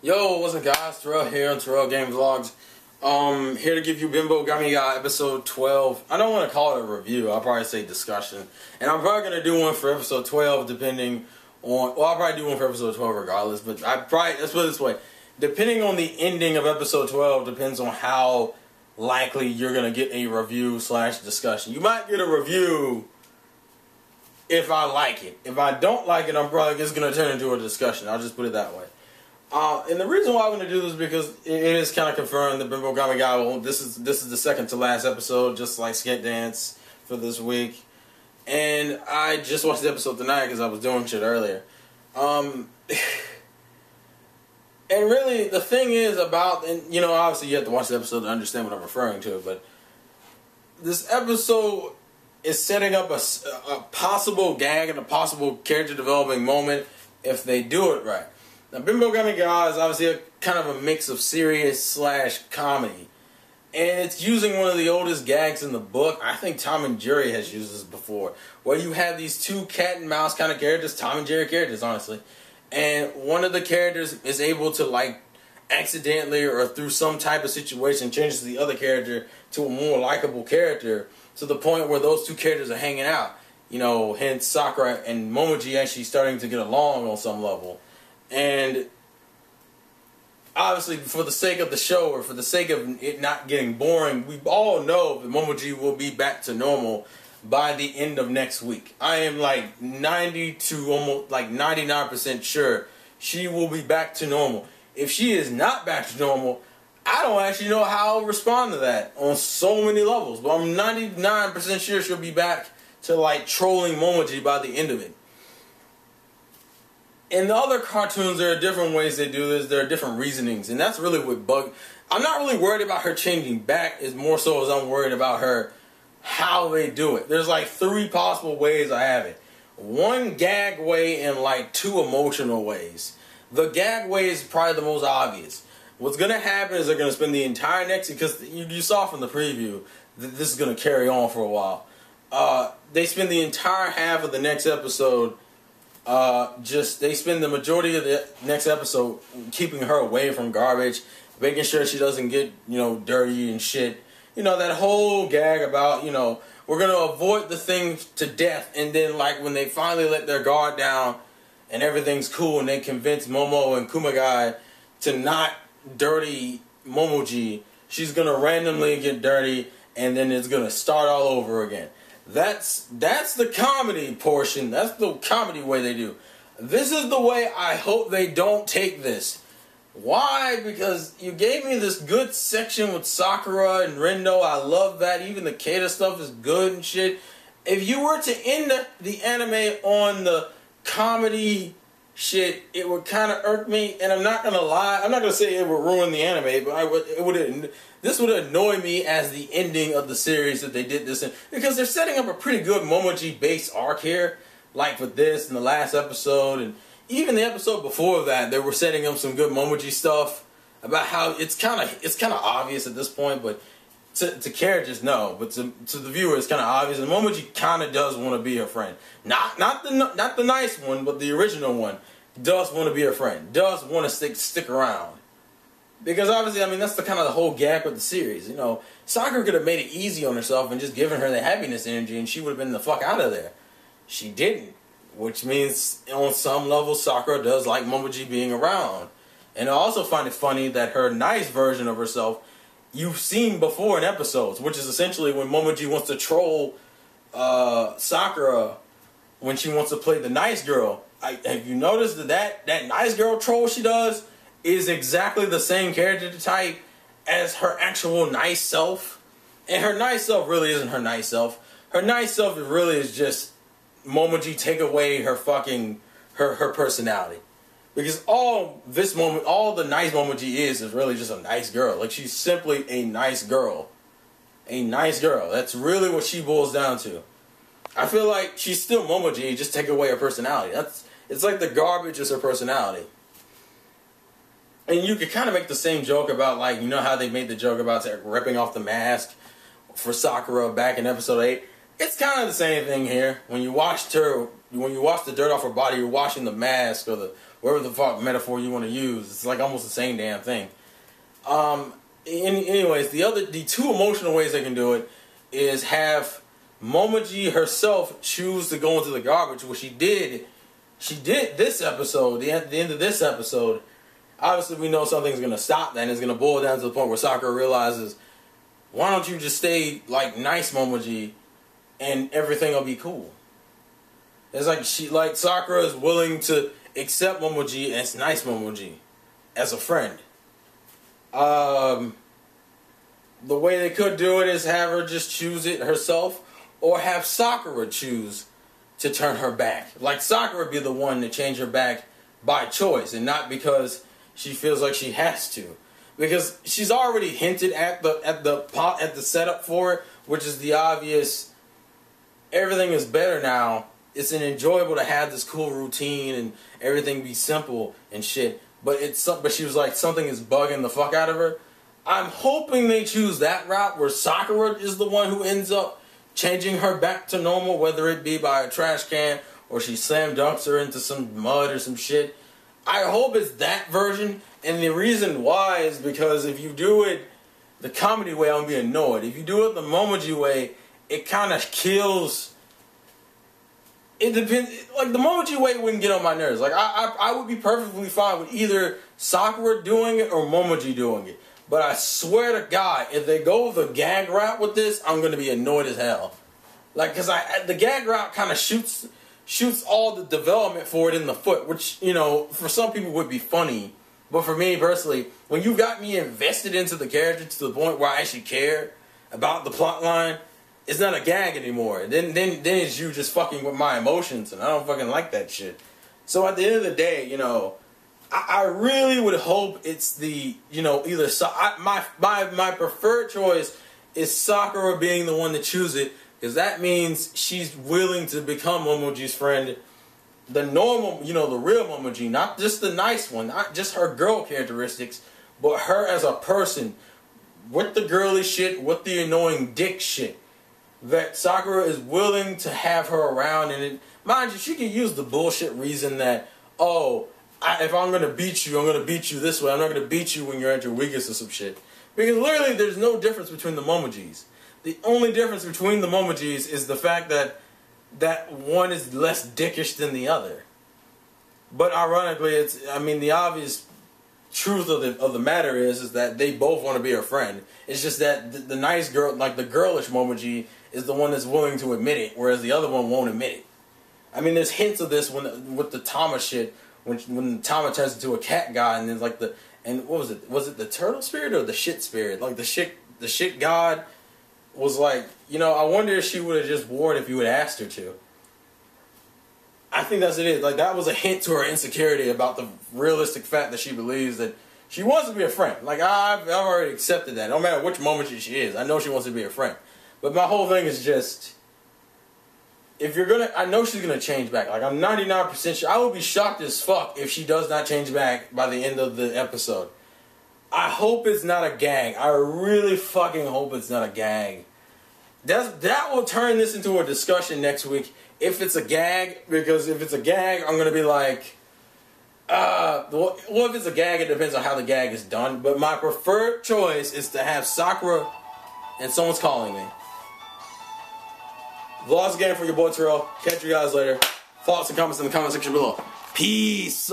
Yo, what's up guys? Terrell here on Terrell Game Vlogs. Here to give you Binbougami episode 12. I don't want to call it a review, I'll probably say discussion. And I'm probably going to do one for episode 12 depending on, well I'll probably do one for episode 12 regardless, but let's put it this way. Depending on the ending of episode 12 depends on how likely you're going to get a review slash discussion. You might get a review if I like it. If I don't like it, I'm probably just going to turn into a discussion. I'll just put it that way. And the reason why I'm going to do this is because it is kind of confirmed that Binbougami guy. Well, this is the second to last episode, just like Skit Dance for this week. And I just watched the episode tonight because I was doing shit earlier. And really, the thing is about, and you know, obviously you have to watch the episode to understand what I'm referring to, but this episode is setting up a possible gag and a possible character developing moment if they do it right. Now, Binbougami guy is obviously kind of a mix of serious slash comedy. And it's using one of the oldest gags in the book. I think Tom and Jerry has used this before. Where you have these two cat and mouse kind of characters, Tom and Jerry characters, honestly. And one of the characters is able to, like, accidentally or through some type of situation changes the other character to a more likable character to the point where those two characters are hanging out. You know, hence Sakura and Momoji actually starting to get along on some level. And obviously, for the sake of the show, or for the sake of it not getting boring, we all know that Momoji will be back to normal by the end of next week. I am like 90 to almost like 99% sure she will be back to normal. If she is not back to normal, I don't actually know how I'll respond to that on so many levels. But I'm 99% sure she'll be back to like trolling Momoji by the end of it. In the other cartoons, there are different ways they do this. There are different reasonings, and that's really what I'm not really worried about her changing back. It's more so as I'm worried about her how they do it. There's like 3 possible ways I have it. 1 gag way and like 2 emotional ways. The gag way is probably the most obvious. What's gonna happen is they're gonna spend the entire next, because you saw from the preview that this is gonna carry on for a while. They spend the entire half of the next episode. They spend the majority of the next episode keeping her away from garbage, making sure she doesn't get, you know, dirty and shit. You know, that whole gag about, you know, we're going to avoid the thing to death, and then, like, when they finally let their guard down and everything's cool and they convince Momo and Kumagai to not dirty Momoji, she's going to randomly get dirty, and then it's going to start all over again. That's the comedy portion. That's the comedy way they do. This is the way I hope they don't take this. Why? Because you gave me this good section with Sakura and Rindo. I love that. Even the Kata stuff is good and shit. If you were to end the anime on the comedy shit, it would kind of irk me. And I'm not going to lie. I'm not going to say it would ruin the anime, but this would annoy me as the ending of the series that they did this in. Because they're setting up a pretty good Momoji-based arc here. Like with this and the last episode. And even the episode before that, they were setting up some good Momoji stuff. About how it's kind of obvious at this point. But to characters, no. But to the viewer, it's kind of obvious. And Momoji kind of does want to be her friend. Not the nice one, but the original one. Does want to be her friend. Does want to stick around. Because obviously, I mean, that's the kind of the whole gag with the series. You know, Sakura could have made it easy on herself and just given her the happiness energy, and she would have been the fuck out of there. She didn't. Which means, on some level, Sakura does like Momoji being around. And I also find it funny that her nice version of herself, you've seen before in episodes, which is essentially when Momoji wants to troll Sakura when she wants to play the nice girl. Have you noticed that nice girl troll she does is exactly the same character type as her actual nice self? And her nice self really isn't her nice self. Her nice self really is just Momoji take away her fucking her personality. Because all the nice Momoji is really just a nice girl. Like, she's simply a nice girl. A nice girl. That's really what she boils down to. I feel like she's still Momoji, just take away her personality. It's like the garbage is her personality. And you could kind of make the same joke about, like, you know how they made the joke about ripping off the mask for Sakura back in episode 8? It's kind of the same thing here. When you wash the dirt off her body, you're washing the mask or the whatever the fuck metaphor you want to use. It's like almost the same damn thing. Anyways, the two emotional ways they can do it is have Momoji herself choose to go into the garbage, which she did. She did this episode, at the end of this episode. Obviously, we know something's going to stop that, and it's going to boil down to the point where Sakura realizes, why don't you just stay, like, nice Momoji, and everything will be cool. It's like, Sakura is willing to accept Momoji as nice Momoji, as a friend. The way they could do it is have her just choose it herself, or have Sakura choose to turn her back. Like Sakura be the one to change her back by choice, and not because she feels like she has to. Because she's already hinted at the setup for it, which is the obvious. Everything is better now. It's enjoyable to have this cool routine and everything be simple and shit. But she was like, something is bugging the fuck out of her. I'm hoping they choose that route where Sakura is the one who ends up changing her back to normal, whether it be by a trash can or she slam dunks her into some mud or some shit. I hope it's that version, and the reason why is because if you do it the comedy way, I'm gonna be annoyed. If you do it the Momoji way, it kind of kills. It depends. Like the Momoji way wouldn't get on my nerves. Like I would be perfectly fine with either Sakura doing it or Momoji doing it. But I swear to God, if they go the gag route with this, I'm gonna be annoyed as hell. Like, cause the gag route kind of shoots all the development for it in the foot, which, you know, for some people would be funny. But for me personally, when you got me invested into the character to the point where I actually care about the plot line, it's not a gag anymore. Then it's you just fucking with my emotions, and I don't fucking like that shit. So at the end of the day, you know, I really would hope it's the, you know, either my preferred choice is Sakura being the one to choose it, because that means she's willing to become Momoji's friend, the normal, you know, the real Momoji, not just the nice one, not just her girl characteristics, but her as a person, with the girly shit, with the annoying dick shit, that Sakura is willing to have her around. And mind you, she can use the bullshit reason that, oh, if I'm going to beat you, I'm going to beat you this way. I'm not going to beat you when you're at your weakest or some shit. Because literally there's no difference between the Momojis. The only difference between the Momojis is the fact that one is less dickish than the other. But ironically, the obvious truth of the matter is that they both want to be her friend. It's just that the nice girl, like the girlish Momoji, is the one that's willing to admit it, whereas the other one won't admit it. I mean, there's hints of this with the Tama shit, when Tama turns into a cat guy, and there's like what was it? Was it the turtle spirit or the shit spirit? Like the shit god was like, you know, I wonder if she would have just wore it if you would have asked her to. I think that's it. Like that was a hint to her insecurity about the realistic fact that she believes that she wants to be a friend. Like I've already accepted that. No matter which moment she is, I know she wants to be a friend. But my whole thing is just, if you're gonna, I know she's gonna change back. Like I'm 99% sure. I would be shocked as fuck if she does not change back by the end of the episode. I hope it's not a gag. I really fucking hope it's not a gag. That will turn this into a discussion next week if it's a gag. Because if it's a gag, I'm gonna be like, well, if it's a gag, it depends on how the gag is done. But my preferred choice is to have Sakura, and someone's calling me. Vlogs again for your boy Terrell. Catch you guys later. Thoughts and comments in the comment section below. Peace.